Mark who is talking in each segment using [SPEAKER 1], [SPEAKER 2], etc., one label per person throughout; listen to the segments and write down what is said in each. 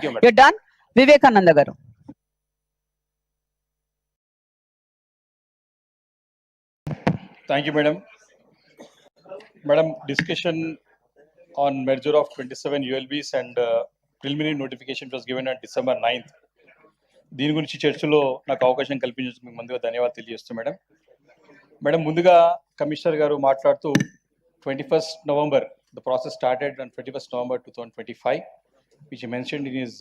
[SPEAKER 1] Thank you madam.
[SPEAKER 2] You're done. Vivekananda garu.
[SPEAKER 1] Thank you madam. Madam, discussion on merger of 27 ULBs and preliminary notification was given on December 9th. దీని గురించి చర్చలో నాకు అవకాశం కల్పించినందుకు మీకు ముందుగా ధన్యవాదాలు తెలియజేస్తాను మేడం. మేడం, ముందుగా కమిషనర్ గారు మాట్లాడుతూ 21st November the process started on 21st November 2025 which he mentioned in his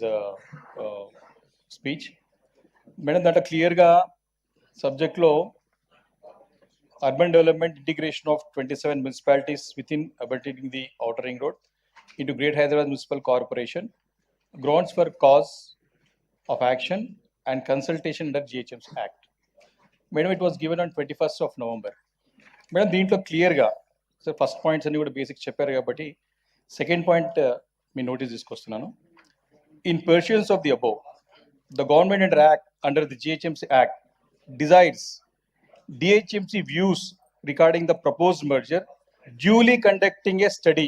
[SPEAKER 1] speech. Madam, దాంట్లో క్లియర్గా సబ్జెక్ట్లో urban development integration of 27 municipalities within abutting the outer ring road into Great Hyderabad Municipal Corporation, grounds for cause of action and consultation under GHMC Act. Madam, it was given on 21st of November. Madam, దీంట్లో క్లియర్గా sir first points అన్ని కూడా basic చెప్పారు కాబట్టి second point మీ notice తీసుకొస్తున్నాను. In pursuance of the above, the government under the GHMC Act decides DHMC views regarding the proposed merger, duly conducting a study.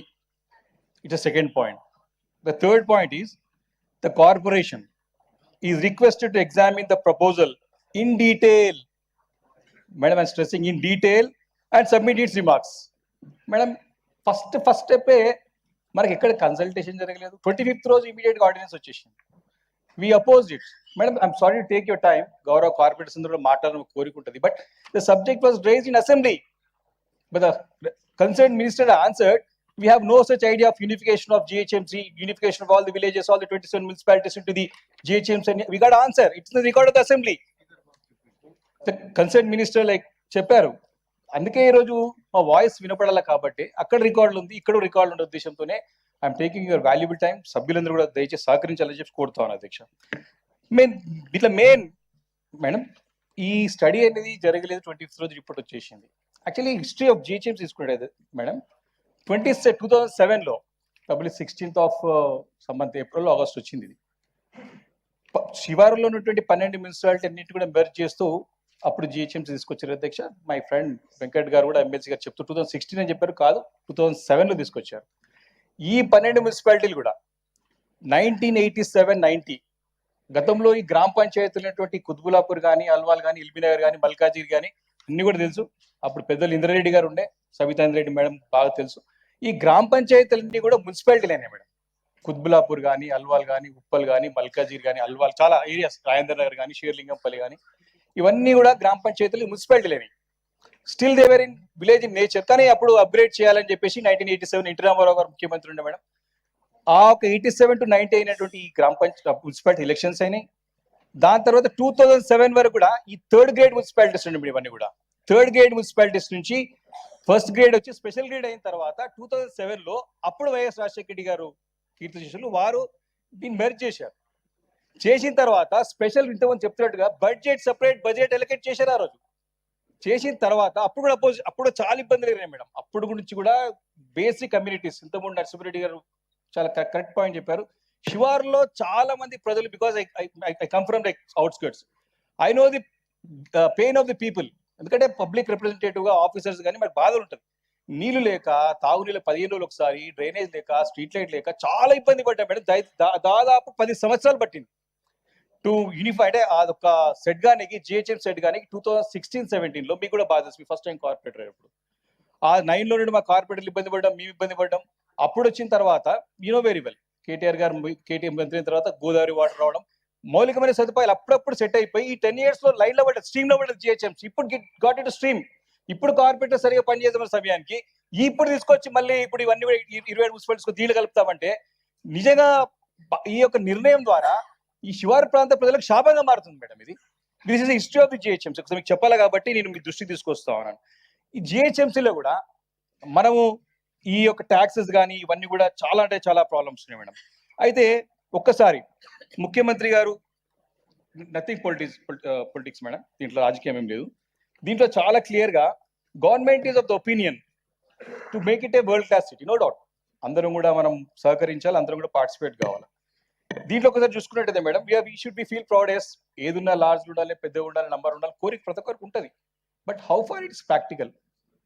[SPEAKER 1] It's a second point. The third point is the corporation is requested to examine the proposal in detail. Madam, I'm stressing in detail and submit its remarks. Madam, first step మనకి ఎక్కడ consultation జరగలేదు. 25th రోజు immediate గా ordinance వచ్చేసింది. We opposed it. Madam, I'm sorry to take your time. Gaurav corporators అందరూ మాట్లాడడం కోరుకుంటుంది. But the subject was raised in assembly. But the concerned minister answered, we have no such idea of unification of GHMC, unification of all the villages, all the 27 municipalities into the GHMC. We got answer. It's in the record of the assembly. The concerned minister చెప్పారు. అందుకే ఈరోజు మా voice వినపడాల కాబట్టి అక్కడ రికార్డులు ఉంది, ఇక్కడ రికార్డులు ఉండే ఉద్దేశంతోనే I'm taking your valuable time. సభ్యులందరూ కూడా దయచేసి సహకరించాలని చెప్పి కోరుతాను అధ్యక్ష. మెయిన్ మేడం, ఈ స్టడీ అనేది జరగలేదు. 25th రోజు రిపోర్ట్ వచ్చేసింది. యాక్చువల్లీ హిస్టరీ ఆఫ్ GHMC తీసుకునేది మేడం 2007లో పబ్లిక్ 16th ఆఫ్ సంబంత్ ఏప్రిల్ ఆగస్ట్ వచ్చింది. ఇది శివారులో ఉన్నటువంటి 12 మున్సిపాలిటీ అన్నింటి కూడా మెర్జ్ చేస్తూ అప్పుడు GHMC తీసుకొచ్చారు అధ్యక్ష. మై ఫ్రెండ్ వెంకట్ గారు కూడా ఎమ్మెల్సీ గారు చెప్తూ 2016 అని చెప్పారు, కాదు 2007లో తీసుకొచ్చారు. ఈ 12 మున్సిపాలిటీలు కూడా 1987-90 గతంలో ఈ గ్రామ పంచాయతీలు ఉన్నటువంటి కుత్బులాపూర్ కానీ, అల్వాల్ కానీ, ఎల్బీనగర్ కానీ, మల్కాజీర్ కానీ అన్ని కూడా తెలుసు. అప్పుడు పెద్దలు ఇంద్రారెడ్డి గారు ఉండే, సబితాంద్ర రెడ్డి మేడం బాగా తెలుసు. ఈ గ్రామ పంచాయతీలన్నీ కూడా మున్సిపాలిటీలేనే మేడం. కుత్బులాపూర్ కానీ, అల్వాల్ కానీ, ఉప్పల్ కానీ, మల్కాజీర్ కానీ, అల్వాల్ చాలా ఏరియాస్, రాజేంద్ర నగర్ కానీ, షేర్లింగంపల్లి కానీ, ఇవన్నీ కూడా గ్రామ పంచాయతీలు మున్సిపాలిటీలేవి. Still they were in village in nature. కానీ అప్పుడు అప్గ్రేడ్ చేయాలని చెప్పేసి 1987 ఎన్టీ రామారావు గారు ముఖ్యమంత్రి ఉండే మేడం. ఆ ఒక 87 to 90 అయినటువంటి ఈ గ్రామ పంచాయతీ మున్సిపాలిటీ ఎలక్షన్స్ అయినాయి. దాని తర్వాత 2007 వరకు కూడా ఈ థర్డ్ గ్రేడ్ మున్సిపాలిటీస్ ఉండే ఇవన్నీ కూడా. థర్డ్ గ్రేడ్ మున్సిపాలిటీస్ నుంచి ఫస్ట్ గ్రేడ్ వచ్చి స్పెషల్ గ్రేడ్ అయిన తర్వాత 2007లో అప్పుడు వైఎస్ రాజశేఖర రెడ్డి గారు కీర్తిశేషులు వారు దీన్ని మెర్జ్ చేశారు. చేసిన తర్వాత స్పెషల్ ఇంతకుముందు చెప్తున్నట్టుగా బడ్జెట్ సెపరేట్ బడ్జెట్ ఎలకేట్ చేశారు. ఆ రోజు చేసిన తర్వాత అప్పుడు కూడా అప్పుడు చాలా ఇబ్బందులు ఎదురయ్యాయి మేడం. అప్పుడు గురించి కూడా బేసిక్ కమ్యూనిటీస్, ఇంతకుముందు నరసింహారెడ్డి గారు చాలా కరెక్ట్ పాయింట్ చెప్పారు. శివారులో చాలా మంది ప్రజలు, because I come from outskirts, I know the pain of the people. ఎందుకంటే పబ్లిక్ రిప్రజెంటేటివ్ గా ఆఫీసర్స్ కానీ మనకు బాధలు ఉంటుంది. నీళ్లు లేక, తాగునీళ్ళ 15 రోజులు ఒకసారి, డ్రైనేజ్ లేక, స్ట్రీట్ లైట్ లేక చాలా ఇబ్బంది పడ్డా మేడం. దాదాపు 10 సంవత్సరాలు పట్టింది టు యూనిఫై. అంటే అదొక సెట్ గానీ, GHM సెట్ గానీ 2016-17లో మీకు కూడా బాధ, మీ ఫస్ట్ టైం కార్పొరేటర్ అప్పుడు ఆ 9లో నుండి మా కార్పొరేటర్లు ఇబ్బంది పడ్డాం, మేము ఇబ్బంది పడ్డాం. అప్పుడు వచ్చిన తర్వాత యూనో వెరీ వెల్, కేటీఆర్ గారు మంత్రి అయిన తర్వాత గోదావరి వాటర్ రావడం, మౌలికమైన సదుపాయాలు అప్పుడప్పుడు సెట్ అయిపోయి ఈ 10 years లో లైన్ లో పడ్డది, స్ట్రీమ్ లో పడ్డది GHMC. ఇప్పుడు గాట్ ఇట్ స్ట్రీమ్. ఇప్పుడు కార్పొరేటర్ సరిగా పనిచేద్దాం సమయానికి ఇప్పుడు తీసుకొచ్చి మళ్ళీ ఇప్పుడు ఇవన్నీ 27 మున్సిపాలిటీస్ దీళ్ళు కలుపుతామంటే నిజంగా ఈ యొక్క నిర్ణయం ద్వారా ఈ శివారు ప్రాంత ప్రజలకు శాపంగా మారుతుంది మేడం. ఇది this is history of the GHMC. మీకు చెప్పాలి కాబట్టి నేను మీ దృష్టికి తీసుకొస్తా ఉన్నాను. ఈ GHMCలో కూడా మనము ఈ యొక్క ట్యాక్సెస్ కానీ ఇవన్నీ కూడా చాలా అంటే చాలా ప్రాబ్లమ్స్ ఉన్నాయి మేడం. అయితే ఒక్కసారి ముఖ్యమంత్రి గారు నథింగ్ పొలిటిక్స్ మేడం, దీంట్లో రాజకీయం ఏం లేదు. దీంట్లో చాలా క్లియర్ గా government is of the opinion to make it a world class city. No doubt, అందరం కూడా మనం సహకరించాలి, అందరం కూడా పార్టిసిపేట్ కావాలి. దీంట్లో ఒకసారి చూసుకున్నట్టయితే madam, we should be feel proud as. ఏదున్నా లార్జ్ ఉండాలి, పెద్దగా ఉండాలి, నంబర్ ఉండాలి, కోరిక ప్రతి ఒక్కరికి ఉంటుంది. But how far it is practical,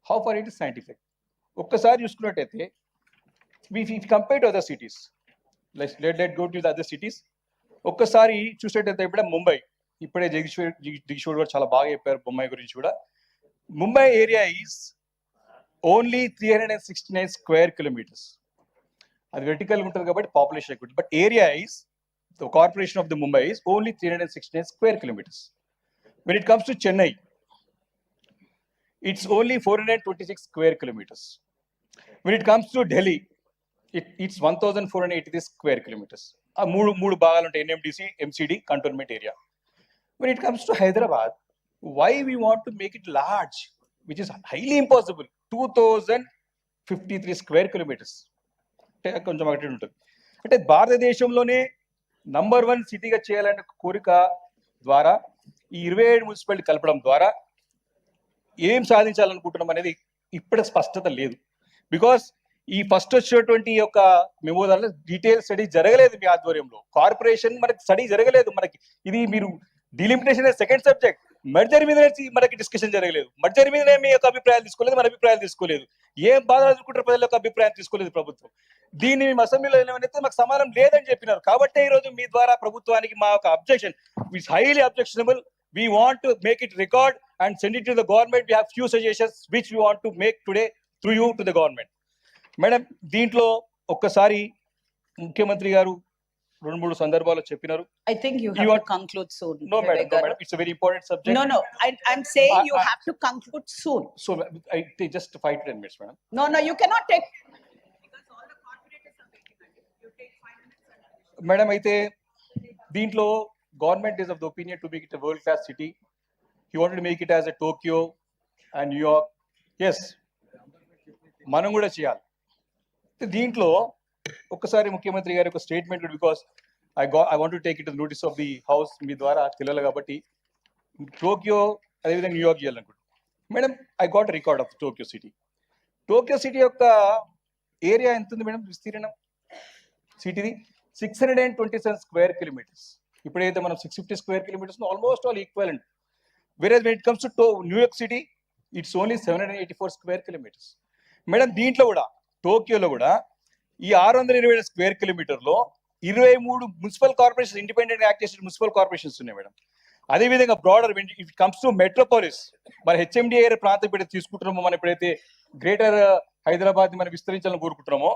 [SPEAKER 1] how far it is scientific. ఒక్కసారి చూసుకున్నట్టయితే we compare to other cities, let's go to the other cities. ఒక్కసారి చూసేటైతే ఇప్పుడే ముంబై, ఇప్పుడే జగదీశ్వర్ గారు చాలా బాగా చెప్పారు ముంబై గురించి కూడా. Mumbai area is only 369 square kilometres. అది వెర్టికల్ ఉంటుంది కాబట్టి పాపులేషన్ ఎక్కువ, but area is the corporation of the Mumbai is only 369 square kilometres. When it comes to Chennai, it's only 426 square kilometers. When it comes to Delhi, it's 1483 square kilometers. ఆ మూడు భాగాలు ఉంటాయి, NMDC, MCD, cantonment area. When it comes to Hyderabad, why we want to make it large, which is highly impossible, 2053 square kilometers. అంటే కొంచెం ఒకటి ఉంటుంది. అంటే భారతదేశంలోనే నంబర్ 1 సిటీగా చేయాలనే కోరిక ద్వారా ఈ 27 మున్సిపాలిటీ కలపడం ద్వారా ఏం సాధించాలనుకుంటున్నాం అనేది ఇప్పుడు స్పష్టత లేదు. బికాస్ ఈ ఫస్ట్ వచ్చేటువంటి యొక్క మెమో దాంట్లో డీటెయిల్ స్టడీ జరగలేదు మీ ఆధ్వర్యంలో. కార్పొరేషన్ మనకి స్టడీ జరగలేదు. మనకి ఇది మీరు డిలిమిటేషన్ సెకండ్ సబ్జెక్ట్, మర్జర్ మీద మనకి డిస్కషన్ జరగలేదు. మర్జర్ మీద మీ యొక్క అభిప్రాయాలు తీసుకోలేదు, మన అభిప్రాయాలు తీసుకోలేదు. ఏం బాధ అనుకుంటారు ప్రజల యొక్క అభిప్రాయం తీసుకోలేదు ప్రభుత్వం. దీన్ని మేము అసెంబ్లీలో ఏమైతే మాకు సమానం లేదని చెప్పినారు. కాబట్టి ఈ రోజు మీ ద్వారా ప్రభుత్వానికి మా యొక్క objection is highly objectionable. We want to make it record and send it to the government. We have few suggestions which we want to make today through you to the government. Madam, దీంట్లో ఒక్కసారి ముఖ్యమంత్రి గారు 2-3 సందర్భాల్లో చెప్పినారు.
[SPEAKER 2] I think you have to conclude soon.
[SPEAKER 1] No, madam, no, madam. It's a very important subject.
[SPEAKER 2] No. I'm saying you have to conclude soon.
[SPEAKER 1] So, I take just 5 to 10 minutes, madam.
[SPEAKER 2] No, you cannot take. Because all the corporators are waiting. You take 5 minutes.
[SPEAKER 1] Madam, అయితే దీంట్లో government is of the opinion to make it a world class city. He wanted to make it as a Tokyo and New York. Yes, మనం కూడా చేయాలి. దీంట్లో ఒక్కసారి ముఖ్యమంత్రి గారి ఒక statement, because I want to take it notice of the house, మీ ద్వారా తెలియాలి కాబట్టి. టోక్యో అదేవిధంగా న్యూయార్క్ చేయాలనుకుంటున్నాను. Madam, I got record of Tokyo city. Tokyo city యొక్క ఏరియా ఎంత ఉంది మేడం? విస్తీర్ణం సిటీది 627 స్క్వేర్ కిలోమీటర్స్. ఇప్పుడైతే మనం 650 square kilometres almost all equivalent. Versus when it comes to New York city, it's only 784 square kilometres. Madam, దీంట్లో కూడా టోక్యోలో కూడా ఈ 627 స్క్వేర్ కిలోమీటర్లో 23 మున్సిపల్ కార్పొరేషన్స్, ఇండిపెండెంట్ యాక్ట్ చేసిన మున్సిపల్ కార్పొరేషన్స్ ఉన్నాయి మేడం. అదేవిధంగా broader it comes to metropolis, మన HMDA ప్రాంతం ఎప్పుడైతే తీసుకుంటున్నామో, మనం ఎప్పుడైతే గ్రేటర్ హైదరాబాద్ మనం విస్తరించాలని కోరుకుంటున్నామో,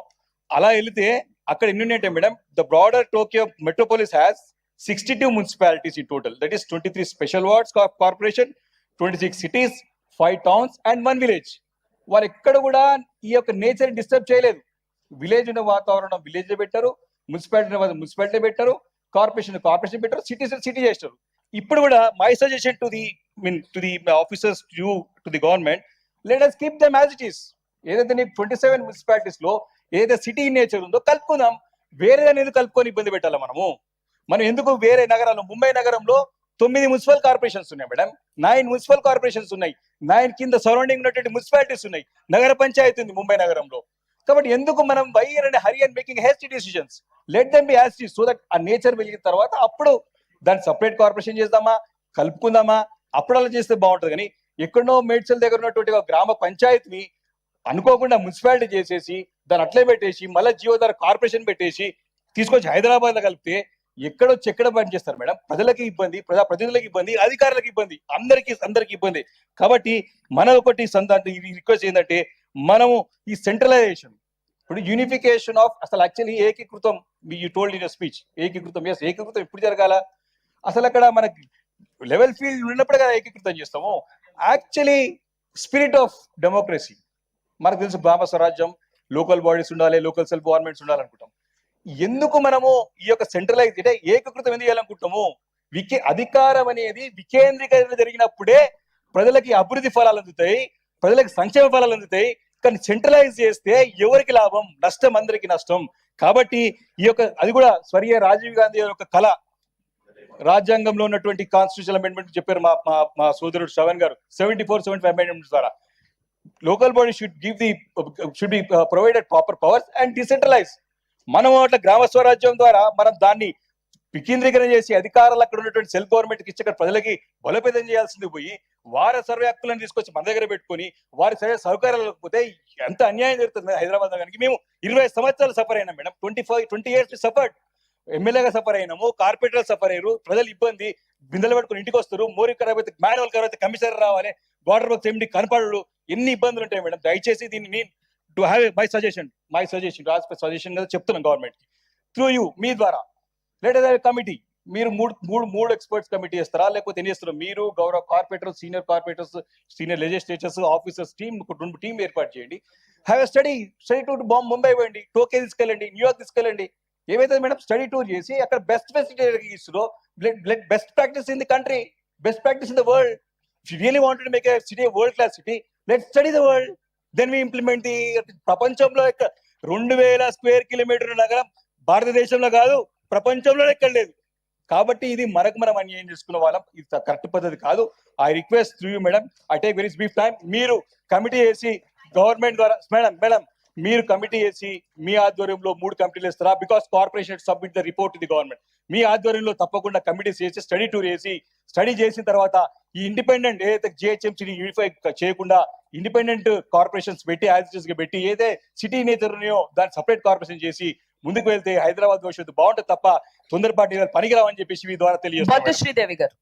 [SPEAKER 1] అలా వెళితే అక్కడ ఎన్ని ఉన్నాయంటే madam, the broader Tokyo metropolis has 62 municipalities in total. That is 23 special wards corporation, 26 cities, 5 towns and 1 village. వాళ్ళు ఎక్కడ కూడా ఈ యొక్క నేచర్ డిస్టర్బ్ చేయలేదు. విలేజ్ ఉన్న వాతావరణం విలేజ్ పెట్టారు, మున్సిపాలిటీ పెట్టారు, కార్పొరేషన్ పెట్టారు, సిటీ చేస్తారు. ఇప్పుడు కూడా my suggestion to the officers, to the government, let us keep them as it is. ఏదైతే 27 మున్సిపాలిటీస్ లో ఏదైతే సిటీ నేచర్ ఉందో కలుపుకుందాం. వేరే అనేది కలుపుకొని ఇబ్బంది పెట్టాలి మనం ఎందుకు? వేరే నగరాల్లో, ముంబై నగరంలో 9 మున్సిపల్ కార్పొరేషన్స్ ఉన్నాయి మేడం, 9 మున్సిపల్ కార్పొరేషన్స్ ఉన్నాయి, 9 కింద సరౌండింగ్ ఉన్నటువంటి మున్సిపాలిటీస్ ఉన్నాయి, నగర పంచాయతీ ఉంది ముంబై నగరంలో. కాబట్టి ఎందుకు మనం hurry and making hasty decisions? Let them be as it is, so that ఆ నేచర్ వెళ్ళిన తర్వాత అప్పుడు దాన్ని సపరేట్ కార్పొరేషన్ చేద్దామా, కలుపుకుందామా, అప్పుడు అలా చేస్తే బాగుంటుంది. కానీ ఎక్కడో మేడ్చల్ దగ్గర ఉన్నటువంటి ఒక గ్రామ పంచాయతీని అనుకోకుండా మున్సిపాలిటీ చేసేసి దాన్ని అట్లే పెట్టేసి మళ్ళీ జియోధార కార్పొరేషన్ పెట్టేసి తీసుకొచ్చి హైదరాబాద్ లో కలిపితే ఎక్కడ పని చేస్తారు మేడం? ప్రజలకి ఇబ్బంది, ప్రజాప్రతినిధులకు ఇబ్బంది, అధికారులకు ఇబ్బంది, అందరికి ఇబ్బంది. కాబట్టి మన ఒకటి రిక్వెస్ట్ ఏంటంటే, మనము ఈ సెంట్రలైజేషన్, ఇప్పుడు యూనిఫికేషన్ ఆఫ్, అసలు యాక్చువల్లీ ఏకీకృతం, you told in your speech, ఏకీకృతం ఎప్పుడు జరగాల? అసలు అక్కడ మనకి లెవెల్ ఫీల్డ్ ఉన్నప్పుడు కదా ఏకీకృతం చేస్తాము. యాక్చువల్లీ స్పిరిట్ ఆఫ్ డెమోక్రసీ మనకు తెలుసు, గ్రామ స్వరాజ్యం, లోకల్ బాడీస్ ఉండాలి, లోకల్ సెల్ఫ్ గవర్నమెంట్స్ ఉండాలనుకుంటాం. ఎందుకు మనము ఈ యొక్క సెంట్రలైజ్ అంటే ఏకీకృతం ఎందుకు చేయాలనుకుంటాము? అధికారం అనేది వికేంద్రీకరణ జరిగినప్పుడే ప్రజలకి అభివృద్ధి ఫలాలు అందుతాయి, ప్రజలకు సంక్షేమ ఫలాలు అందుతాయి. కానీ సెంట్రలైజ్ చేస్తే ఎవరికి లాభం? నష్టం, అందరికి నష్టం. కాబట్టి ఈ యొక్క అది కూడా స్వర్గీయ రాజీవ్ గాంధీ యొక్క కళ, రాజ్యాంగంలో ఉన్నటువంటి కాన్స్టిట్యూషనల్ అమెండ్మెంట్ చెప్పారు మా సోదరుడు శ్రవణ్ గారు, 74-75 అమెండ్మెంట్స్ ద్వారా local body should be provided proper powers and decentralise. మనం అట్లా గ్రామ స్వరాజ్యం ద్వారా మనం దాన్ని వికేంద్రీకరణ చేసి అధికారాలు అక్కడ ఉన్నటువంటి సెల్ఫ్ గవర్నమెంట్కి ఇచ్చి అక్కడ ప్రజలకి బలోపేతం చేయాల్సింది పోయి వారి సర్వే హక్కులను తీసుకొచ్చి మన దగ్గర పెట్టుకొని వారి సర్వే సౌకర్యాలు లేకపోతే ఎంత అన్యాయం జరుగుతుంది హైదరాబాద్ నగరానికి. మేము 20 సంవత్సరాలు సఫర్ అయినాం మేడం, 20 years సఫర్డ్. ఎమ్మెల్యేగా సఫర్ అయినాము, కార్పొరేటర్ సఫర్ అయ్యారు, ప్రజలు ఇబ్బంది, బిందెలు పట్టుకుని ఇంటికి వస్తారు, మోరీ ఖరాబ్ అయితే మాన్యువల్ ఖరాబ్ అయితే కమిషనర్ రావాలి, వాటర్ వర్క్స్ ఎండి కనపడడు, ఎన్ని ఇబ్బందులు ఉంటాయి మేడం. దయచేసి దీన్ని to have my suggestion suggestion చెప్తున్నాం గవర్నమెంట్ కి త్రూ యూ, మీ ద్వారా లెట్ అస్ హావ్ కమిటీ. మీరు మూడు ఎక్స్పర్ట్స్ కమిటీ చేస్తారా, లేకపోతే ఎన్ని చేస్తారో మీరు, గౌరవ corporators, senior corporators, senior legislatures, officers రెండు టీం ఏర్పాటు చేయండి. హ్యావ్ స్టడీ టు ముంబై పోయండి, టోకే తీసుకెళ్ళండి, న్యూయార్క్ తీసుకెళ్ళండి, ఏవైతే మేడం స్టడీ టూర్ చేసి అక్కడ బెస్ట్ ఫెసిలిటీ ఇస్తుందో, best practice in the country, best practice in the world. If you really wanted to make a city world class city, let study the world, then we implement the. ప్రపంచంలో 2000 square kilometre నగరం భారతదేశంలో కాదు, ప్రపంచంలో ఎక్కడ లేదు. కాబట్టి ఇది మనం అన్యాయం చేసుకున్న వాళ్ళం, ఇది కరెక్ట్ పద్ధతి కాదు. I request through you madam, I take very brief time. మీరు కమిటీ చేసి గవర్నమెంట్ ద్వారా మేడం మీరు కమిటీ చేసి మీ ఆధ్వర్యంలో 3 కమిటీలు ఇస్తారా? Because corporation submit the report the government. మీ ఆధ్వర్యంలో తప్పకుండా కమిటీస్ చేసి స్టడీ టూర్ చేసి, స్టడీ చేసిన తర్వాత ఈ ఇండిపెండెంట్ ఏదైతే జిహెచ్ఎంసీని యూనిఫై చేయకుండా ఇండిపెండెంట్ కార్పొరేషన్స్ పెట్టి, యాజిటెస్ గా పెట్టి, ఏదైతే సిటీ నేచర్ ఉన్నాయో దాన్ని సపరేట్ కార్పొరేషన్ చేసి ముందుకు వెళ్తే హైదరాబాద్ భవిష్యత్తు బాగుంటుంది తప్ప తొందరపాటు పనికిరావని చెప్పేసి మీ ద్వారా తెలియజేస్తాం.
[SPEAKER 2] భద్రశ్రీదేవి గారు.